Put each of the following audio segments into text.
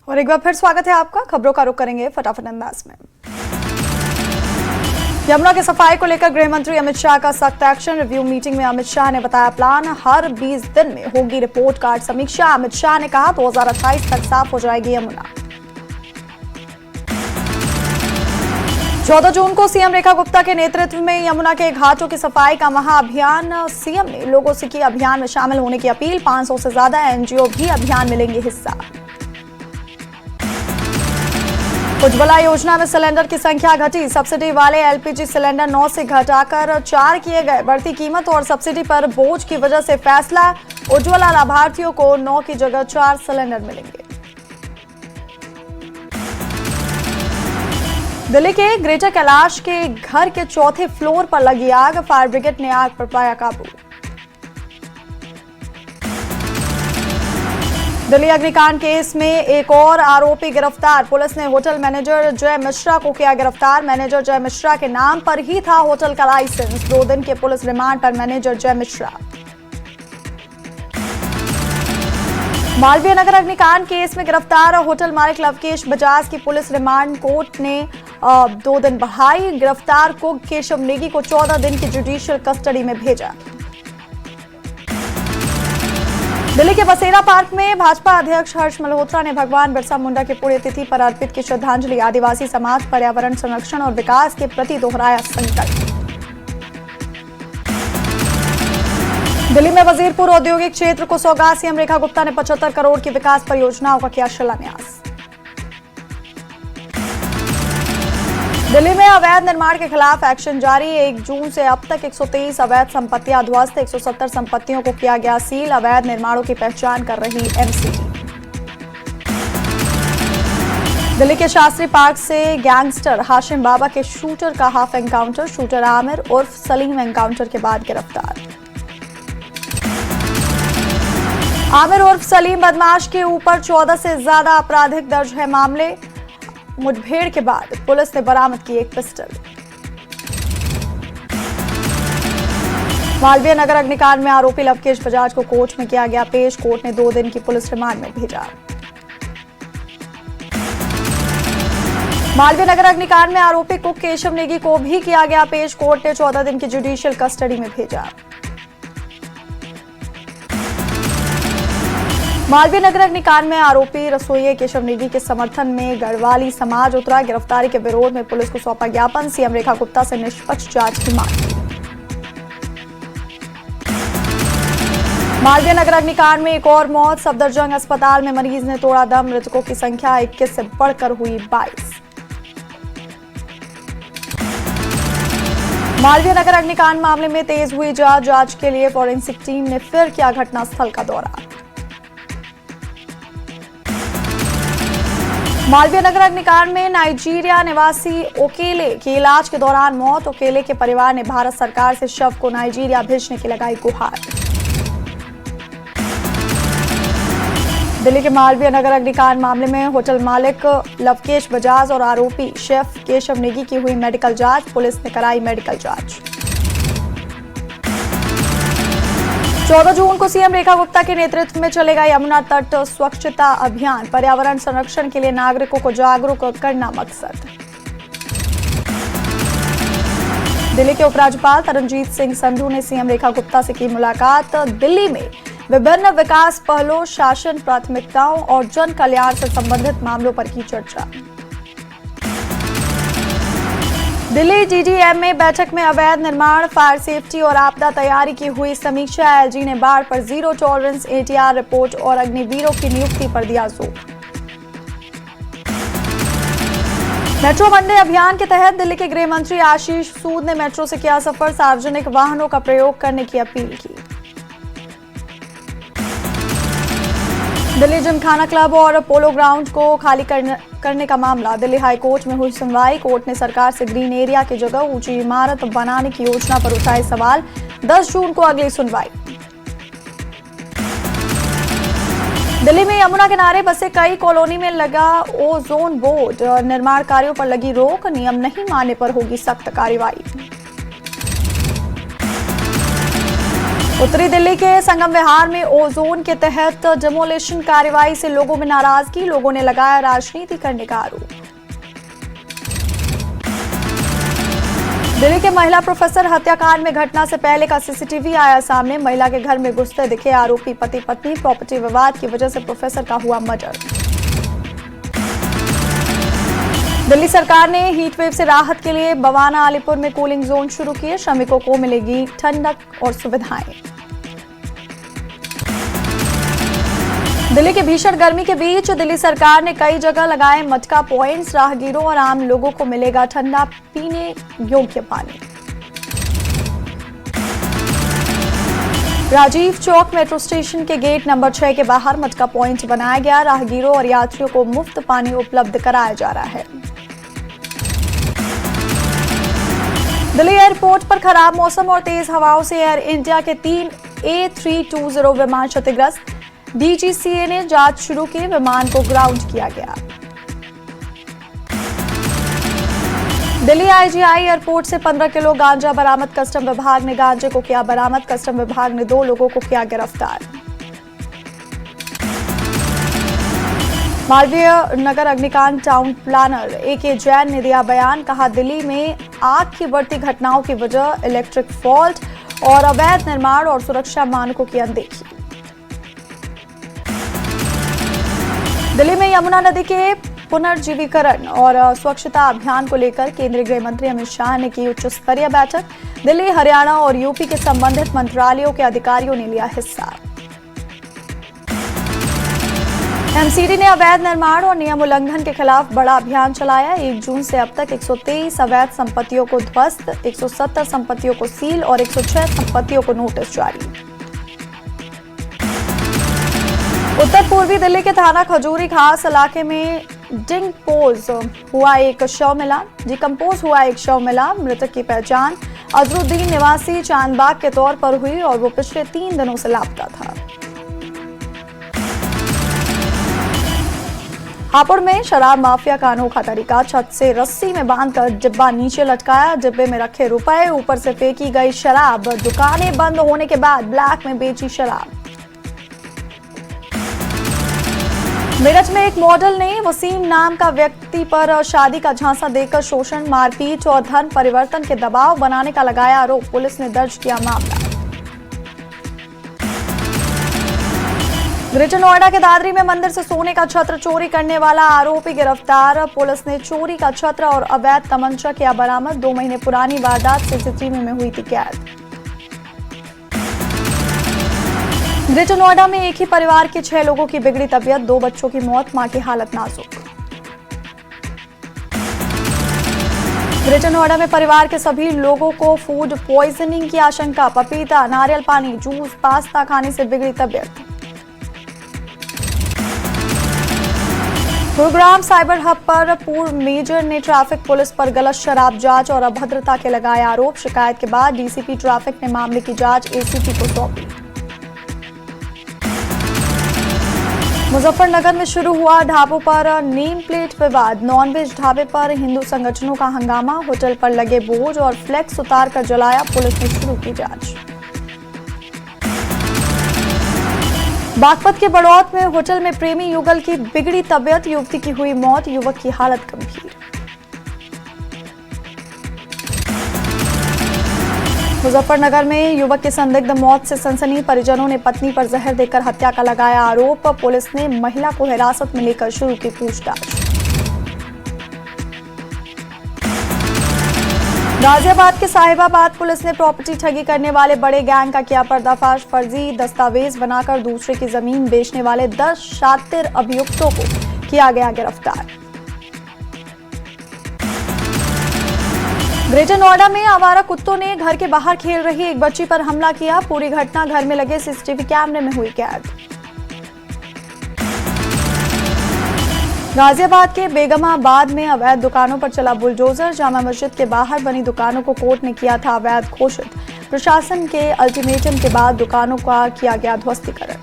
और एक बार फिर स्वागत है आपका। खबरों का रुख करेंगे फटाफट अंदाज में। यमुना की सफाई को लेकर गृह मंत्री अमित शाह का सख्त एक्शन। रिव्यू मीटिंग में अमित शाह ने बताया प्लान, हर 20 दिन में होगी रिपोर्ट कार्ड समीक्षा। अमित शाह ने कहा 2028 तक साफ हो जाएगी यमुना। 14 जून को सीएम रेखा गुप्ता के नेतृत्व में यमुना के घाटों की सफाई का महाअभियान। सीएम ने लोगों से की अभियान में शामिल होने की अपील। 500 से ज्यादा एनजीओ भी अभियान में लेंगे हिस्सा। उज्ज्वला योजना में सिलेंडर की संख्या घटी। सब्सिडी वाले एलपीजी सिलेंडर 9 से घटाकर 4 किए गए। बढ़ती कीमत और सब्सिडी पर बोझ की वजह से फैसला। उज्ज्वला लाभार्थियों को 9 की जगह 4 सिलेंडर मिलेंगे। दिल्ली के ग्रेटर कैलाश के घर के चौथे फ्लोर पर लगी आग। फायर ब्रिगेड ने आग पर पाया काबू। दिल्ली अग्निकांड केस में एक और आरोपी गिरफ्तार। पुलिस ने होटल मैनेजर जय मिश्रा को किया गिरफ्तार। मैनेजर जय मिश्रा के नाम पर ही था होटल का लाइसेंस। 2 दिन के पुलिस रिमांड पर मैनेजर जय मिश्रा। मालवीय नगर अग्निकांड केस में गिरफ्तार होटल मालिक लवकेश बजाज की पुलिस रिमांड कोर्ट ने 2 दिन बढ़ाई। गिरफ्तार कुक केशव नेगी को 14 दिन की जुडिशियल कस्टडी में भेजा। दिल्ली के बसेरा पार्क में भाजपा अध्यक्ष हर्ष मल्होत्रा ने भगवान बिरसा मुंडा की पुण्यतिथि पर अर्पित की श्रद्धांजलि। आदिवासी समाज पर्यावरण संरक्षण और विकास के प्रति दोहराया संकल्प। दिल्ली में वजीरपुर औद्योगिक क्षेत्र को सौगात। सीएम रेखा गुप्ता ने 75 करोड़ की विकास परियोजनाओं का किया शिलान्यास। दिल्ली में अवैध निर्माण के खिलाफ एक्शन जारी। 1 जून से अब तक 123 अवैध संपत्तियां ध्वस्त। 170 संपत्तियों को किया गया सील। अवैध निर्माणों की पहचान कर रही एमसीडी। दिल्ली के शास्त्री पार्क से गैंगस्टर हाशिम बाबा के शूटर का हाफ एनकाउंटर। शूटर आमिर उर्फ सलीम एनकाउंटर के बाद गिरफ्तार। आमिर उर्फ सलीम बदमाश के ऊपर 14 से ज्यादा आपराधिक दर्ज है मामले। मुठभेड़ के बाद पुलिस ने बरामद की एक पिस्टल। मालवीय नगर अग्निकांड में आरोपी लवकेश बजाज को कोर्ट में किया गया पेश। कोर्ट ने 2 दिन की पुलिस रिमांड में भेजा। मालवीय नगर अग्निकांड में आरोपी कुक केशव नेगी को भी किया गया पेश। कोर्ट ने 14 दिन की जुडिशियल कस्टडी में भेजा। मालवीय नगर अग्निकांड में आरोपी रसोइये केशव नेगी के समर्थन में गढ़वाली समाज उतरा। गिरफ्तारी के विरोध में पुलिस को सौंपा ज्ञापन। सीएम रेखा गुप्ता से निष्पक्ष जांच की मांग। मालवीय नगर अग्निकांड में एक और मौत। सफदरजंग अस्पताल में मरीज ने तोड़ा दम। मृतकों की संख्या 21 से बढ़कर हुई 22। मालवीय नगर अग्निकांड मामले में तेज हुई जांच के लिए फॉरेंसिक टीम ने फिर किया घटनास्थल का दौरा। मालवीय नगर अग्निकांड में नाइजीरिया निवासी ओकेले की इलाज के दौरान मौत। ओकेले के परिवार ने भारत सरकार से शव को नाइजीरिया भेजने की लगाई गुहार। दिल्ली के मालवीय नगर अग्निकांड मामले में होटल मालिक लवकेश बजाज और आरोपी शेफ केशव नेगी की हुई मेडिकल जांच। पुलिस ने कराई मेडिकल जांच। 14 जून को सीएम रेखा गुप्ता के नेतृत्व में चलेगा यमुना तट स्वच्छता अभियान। पर्यावरण संरक्षण के लिए नागरिकों को जागरूक करना मकसद। दिल्ली के उपराज्यपाल तरनजीत सिंह संधू ने सीएम रेखा गुप्ता से की मुलाकात। दिल्ली में विभिन्न विकास पहलों, शासन प्राथमिकताओं और जन कल्याण से संबंधित मामलों पर की चर्चा। दिल्ली डीडीएमए बैठक में अवैध निर्माण, फायर सेफ्टी और आपदा तैयारी की हुई समीक्षा। एलजी ने बाढ़ पर जीरो टॉलरेंस एटीआर रिपोर्ट और अग्निवीरों की नियुक्ति पर दिया जोर। मेट्रो वंडे अभियान के तहत दिल्ली के गृह मंत्री आशीष सूद ने मेट्रो से किया सफर। सार्वजनिक वाहनों का प्रयोग करने की अपील की। दिल्ली जिमखाना क्लब और पोलो ग्राउंड को खाली करने का मामला। दिल्ली हाई कोर्ट में हुई सुनवाई। कोर्ट ने सरकार से ग्रीन एरिया की जगह ऊंची इमारत बनाने की योजना पर उठाए सवाल। 10 जून को अगली सुनवाई। दिल्ली में यमुना किनारे बसे कई कॉलोनी में लगा ओजोन बोर्ड। निर्माण कार्यों पर लगी रोक। नियम नहीं मानने पर होगी सख्त कार्रवाई। उत्तरी दिल्ली के संगम विहार में ओजोन के तहत डिमोलिशन कार्रवाई से लोगों में नाराजगी, लोगों ने लगाया राजनीति करने का आरोप। दिल्ली के महिला प्रोफेसर हत्याकांड में घटना से पहले का सीसीटीवी आया सामने। महिला के घर में घुसते दिखे आरोपी पति पत्नी। प्रॉपर्टी विवाद की वजह से प्रोफेसर का हुआ मर्डर। दिल्ली सरकार ने हीट वेव से राहत के लिए बवाना अलीपुर में कूलिंग जोन शुरू किए। श्रमिकों को मिलेगी ठंडक और सुविधाएं। दिल्ली के भीषण गर्मी के बीच दिल्ली सरकार ने कई जगह लगाए मटका पॉइंट्स। राहगीरों और आम लोगों को मिलेगा ठंडा पीने योग्य पानी। राजीव चौक मेट्रो स्टेशन के गेट नंबर 6 के बाहर मटका पॉइंट बनाया गया। राहगीरों और यात्रियों को मुफ्त पानी उपलब्ध कराया जा रहा है। दिल्ली एयरपोर्ट पर खराब मौसम और तेज हवाओं से एयर इंडिया के 3 A320 विमान क्षतिग्रस्त। DGCA ने जांच शुरू की, विमान को ग्राउंड किया गया। दिल्ली IGI एयरपोर्ट से 15 किलो गांजा बरामद। कस्टम विभाग ने गांजे को किया बरामद। कस्टम विभाग ने 2 लोगों को किया गिरफ्तार। मालवीय नगर अग्निकांड टाउन प्लानर AK जैन ने दिया बयान। कहा, दिल्ली में आग की बढ़ती घटनाओं की वजह इलेक्ट्रिक फॉल्ट और अवैध निर्माण और सुरक्षा मानकों की अनदेखी। दिल्ली में यमुना नदी के पुनर्जीवीकरण और स्वच्छता अभियान को लेकर केंद्रीय गृह मंत्री अमित शाह ने की उच्च स्तरीय बैठक। दिल्ली, हरियाणा और यूपी के संबंधित मंत्रालयों के अधिकारियों ने लिया हिस्सा। MCD ने अवैध निर्माण और नियम उल्लंघन के खिलाफ बड़ा अभियान चलाया। 1 जून से अब तक 123 अवैध संपत्तियों को ध्वस्त, 170 संपत्तियों को सील और 106 संपत्तियों को नोटिस जारी। उत्तर पूर्वी दिल्ली के थाना खजूरी घास इलाके में डिकम्पोज हुआ एक शव मिला। मृतक की पहचान अजरुद्दीन निवासी चांदबाग के तौर पर हुई और वो पिछले 3 दिनों से लापता था। हापुड़ में शराब माफिया का अनोखा तरीका। छत से रस्सी में बांधकर डिब्बा नीचे लटकाया। डिब्बे में रखे रुपए, ऊपर से फेंकी गई शराब। दुकानें बंद होने के बाद ब्लैक में बेची शराब। मेरठ में एक मॉडल ने वसीम नाम का व्यक्ति पर शादी का झांसा देकर शोषण, मारपीट और धन परिवर्तन के दबाव बनाने का लगाया आरोप। पुलिस ने दर्ज किया मामला। ग्रेटर नोएडा के दादरी में मंदिर से सोने का छत्र चोरी करने वाला आरोपी गिरफ्तार। पुलिस ने चोरी का छत्र और अवैध तमंचा किया बरामद। 2 महीने पुरानी वारदात सीसीटीवी में हुई थी कैद। ग्रेटर नोएडा में एक ही परिवार के 6 लोगों की बिगड़ी तबीयत। 2 बच्चों की मौत, मां की हालत नाजुक। ग्रेटर नोएडा में परिवार के सभी लोगों को फूड पॉइजनिंग की आशंका। पपीता, नारियल पानी, जूस, पास्ता खाने से बिगड़ी तबीयत। गुरुग्राम साइबर हब पर पूर्व मेजर ने ट्रैफिक पुलिस पर गलत शराब जांच और अभद्रता के लगाए आरोप। शिकायत के बाद DCP ट्रैफिक ने मामले की जांच ACP को सौंपी। मुजफ्फरनगर में शुरू हुआ ढाबों पर नेम प्लेट विवाद। नॉनवेज ढाबे पर हिंदू संगठनों का हंगामा। होटल पर लगे बोर्ड और फ्लेक्स उतारकर जलाया। पुलिस ने शुरू की जांच। बागपत के बड़ौत में होटल में प्रेमी युगल की बिगड़ी तबीयत। युवती की हुई मौत, युवक की हालत गंभीर। मुजफ्फरनगर में युवक की संदिग्ध मौत से सनसनी। परिजनों ने पत्नी पर जहर देकर हत्या का लगाया आरोप। पुलिस ने महिला को हिरासत में लेकर शुरू की पूछताछ। गाजियाबाद के साहिबाबाद पुलिस ने प्रॉपर्टी ठगी करने वाले बड़े गैंग का किया पर्दाफाश। फर्जी दस्तावेज बनाकर दूसरे की जमीन बेचने वाले 10 शातिर अभियुक्तों को किया गया गिरफ्तार। ग्रेटर नोएडा में आवारा कुत्तों ने घर के बाहर खेल रही एक बच्ची पर हमला किया। पूरी घटना घर में लगे सीसीटीवी कैमरे में हुई कैद। गाजियाबाद के बेगमाबाद में अवैध दुकानों पर चला बुलडोजर। जामा मस्जिद के बाहर बनी दुकानों को कोर्ट ने किया था अवैध घोषित। प्रशासन के अल्टीमेटम के बाद दुकानों का किया गया ध्वस्तीकरण।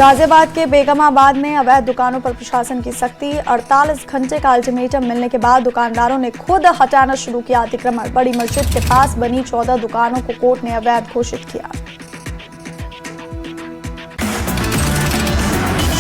गाजियाबाद के बेगमाबाद में अवैध दुकानों पर प्रशासन की सख्ती। 48 घंटे का अल्टीमेटम मिलने के बाद दुकानदारों ने खुद हटाना शुरू किया अतिक्रमण। बड़ी मस्जिद के पास बनी 14 दुकानों को कोर्ट ने अवैध घोषित किया।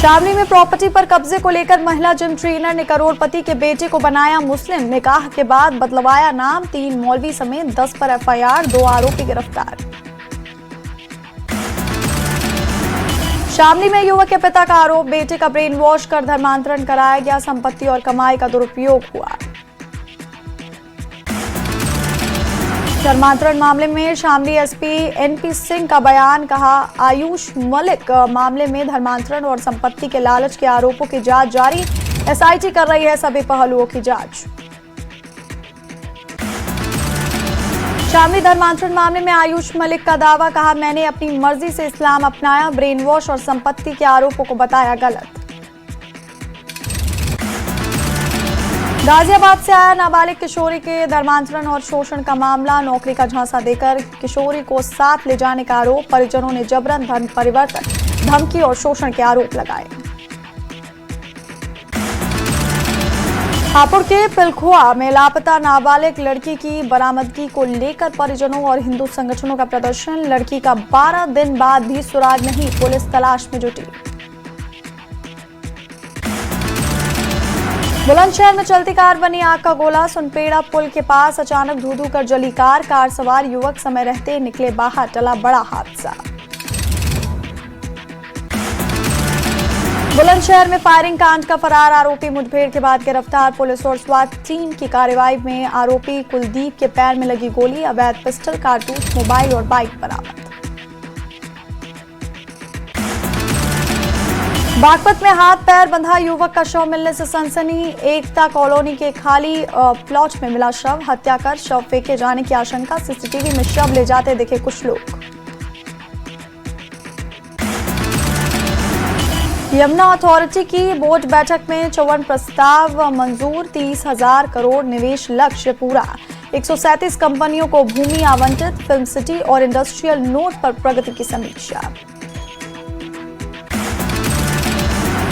शामली में प्रॉपर्टी पर कब्जे को लेकर महिला जिम ट्रेनर ने करोड़पति के बेटे को बनाया मुस्लिम। निकाह के बाद बदलवाया नाम। 3 मौलवी समेत 10 पर एफआईआर, 2 आरोपी गिरफ्तार। शामली में युवक के पिता का आरोप, बेटे का ब्रेन वॉश कर धर्मांतरण कराया गया। संपत्ति और कमाई का दुरुपयोग हुआ। धर्मांतरण मामले में शामली एसपी एनपी सिंह का बयान। कहा, आयुष मलिक मामले में धर्मांतरण और संपत्ति के लालच के आरोपों की जांच जारी। एसआईटी कर रही है सभी पहलुओं की जांच। शामली धर्मांतरण मामले में आयुष मलिक का दावा। कहा, मैंने अपनी मर्जी से इस्लाम अपनाया। ब्रेन वॉश और संपत्ति के आरोपों को बताया गलत। गाजियाबाद से आया नाबालिग किशोरी के धर्मांतरण और शोषण का मामला। नौकरी का झांसा देकर किशोरी को साथ ले जाने का आरोप। परिजनों ने जबरन धन परिवर्तन, धमकी और शोषण के आरोप लगाए। हापुड़ के पिलखुआ में लापता नाबालिग लड़की की बरामदगी को लेकर परिजनों और हिंदू संगठनों का प्रदर्शन। लड़की का 12 दिन बाद भी सुराग नहीं, पुलिस तलाश में जुटी। बुलंदशहर में चलती कार बनी आग का गोला। सुनपेड़ा पुल के पास अचानक धू कर जली कार। कार सवार युवक समय रहते निकले बाहर, टला बड़ा हादसा। बुलंदशहर में फायरिंग कांड का फरार आरोपी मुठभेड़ के बाद गिरफ्तार। पुलिस और स्वात टीम की कार्रवाई में आरोपी कुलदीप के पैर में लगी गोली, अवैध पिस्टल, कारतूस, मोबाइल और बाइक बरामद। बागपत में हाथ पैर बंधा युवक का शव मिलने से सनसनी। एकता कॉलोनी के खाली प्लॉट में मिला शव। हत्या कर शव फेंके जाने की आशंका। सीसीटीवी में शव ले जाते दिखे कुछ लोग। यमुना अथॉरिटी की बोर्ड बैठक में 54 प्रस्ताव मंजूर। 30,000 करोड़ निवेश लक्ष्य पूरा। 137 कंपनियों को भूमि आवंटित। फिल्म सिटी और इंडस्ट्रियल नोट पर प्रगति की समीक्षा।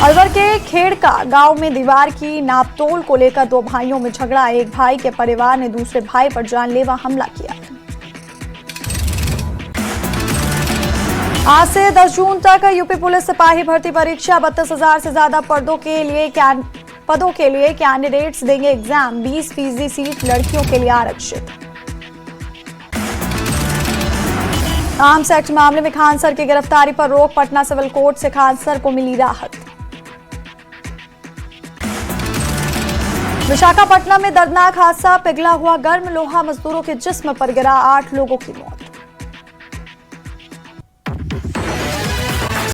अलवर के खेड़का गांव में दीवार की नापतोल को लेकर 2 भाइयों में झगड़ा। एक भाई के परिवार ने दूसरे भाई पर जानलेवा हमला किया। आज से 10 जून तक यूपी पुलिस सिपाही भर्ती परीक्षा। 32,000 से ज्यादा पदों के लिए कैंडिडेट्स देंगे एग्जाम। 20% सीट लड़कियों के लिए आरक्षित। आर्म्स एक्ट मामले में खान सर की गिरफ्तारी पर रोक। पटना सिविल कोर्ट से खान सर को मिली राहत। विशाखापट्टनम में दर्दनाक हादसा। पिघला हुआ गर्म लोहा मजदूरों के जिस्म पर गिरा, 8 लोगों की मौत।